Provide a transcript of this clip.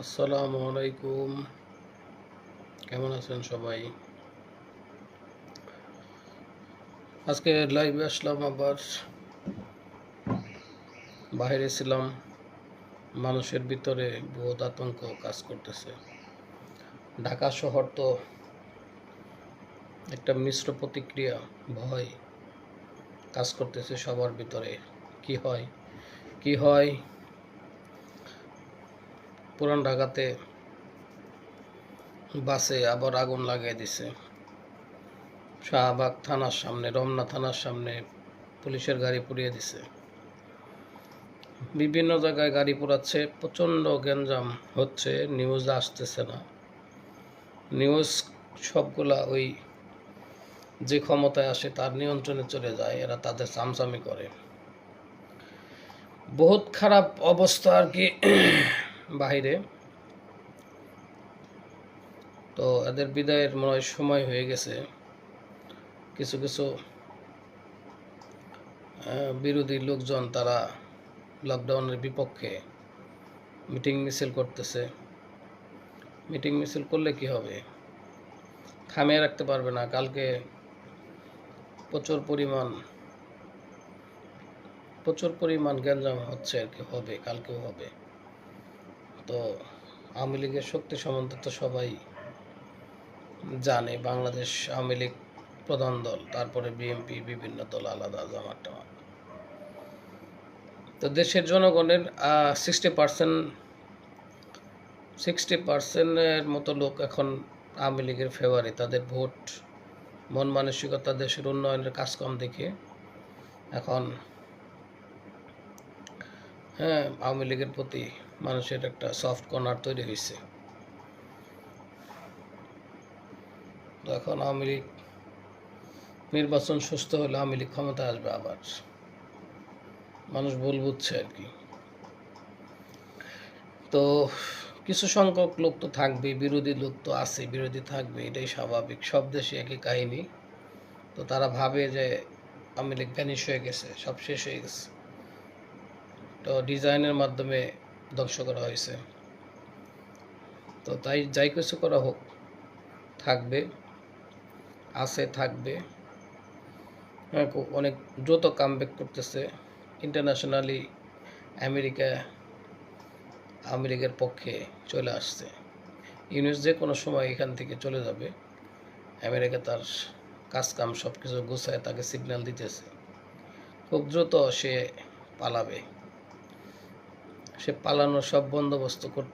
আসসালামু আলাইকুম। কেমন আছেন সবাই? আজকে লাইভে আসলাম, আবার বাইরে ছিলাম। মানুষের ভিতরে বহুত আতঙ্ক কাজ করতেছে। ঢাকা শহর তো একটা মিশ্র প্রতিক্রিয়া, ভয় কাজ করতেছে সবার ভিতরে। কি হয় পুরান ঢাকাতে বাসে আবার আগুন লাগিয়ে দিছে। শাহবাগ থানার সামনে, রমনা থানার সামনে পুলিশের গাড়ি পুড়িয়ে দিছে। বিভিন্ন জায়গায় গাড়ি পোড়াচ্ছে, প্রচণ্ড গ্যাঞ্জাম হচ্ছে। নিউজ আসতেছে না। নিউজ সবগুলা ওই যে ক্ষমতায় আসে তার নিয়ন্ত্রণে চলে যায়, এরা তাদের চামচামি করে। বহুত খারাপ অবস্থা আর কি বাহিরে। তো এদের বিদায়ের মনে হয় সময় হয়ে গেছে। কিছু কিছু বিরোধী লোকজন তারা লকডাউনের বিপক্ষে মিটিং মিছিল করতেছে। মিটিং মিছিল করলে কি হবে? থামিয়ে রাখতে পারবে না। কালকে প্রচুর পরিমাণ গ্যাঞ্জাম হচ্ছে আর কি, হবে, কালকেও হবে। তো আওয়ামী লীগের শক্তি সম্বন্ধে তো সবাই জানে। বাংলাদেশ আওয়ামী লীগ প্রধান দল, তারপরে বিএনপি, বিভিন্ন দল আলাদা, জামাত টামাত। তো দেশের জনগণের 60% মতো লোক এখন আওয়ামী লীগের ফেভারে। তাদের ভোট, মন মানসিকতা, দেশের উন্নয়নের কাজকাম দেখে এখন আওয়ামী লীগের প্রতি মানুষের একটা সফট কর্নার তৈরি হয়েছে। তো এখন আওয়ামী লীগ নির্বাচন সুস্থ হলে আওয়ামী লীগ ক্ষমতায় আসবে আবার। মানুষ ভুল বুঝছে আর কি। তো কিছু সংখ্যক লোক তো থাকবে, বিরোধী লোক তো আছে, বিরোধী থাকবে, এটাই স্বাভাবিক। সব দেশে একই কাহিনী। তো তারা ভাবে যে আওয়ামী লীগ ভ্যানিশ হয়ে গেছে, সব শেষ হয়ে গেছে। তো ডিজাইনের মাধ্যমে ধ্বংস করা হয়েছে। তো তাই যাই কিছু করা হোক, থাকবে, থাকবে। অনেক দ্রুত কামব্যাক করতেছে। ইন্টারন্যাশনালি আমেরিকা আওয়ামী লীগের পক্ষে চলে আসছে। ইউনুস যে কোনো সময় এখান থেকে চলে যাবে। আমেরিকা তার কাজকাম সব কিছু গুছায় তাকে সিগন্যাল দিতেছে। খুব দ্রুত সে পালাবে। সে পালানোর সব বন্দোবস্ত করতে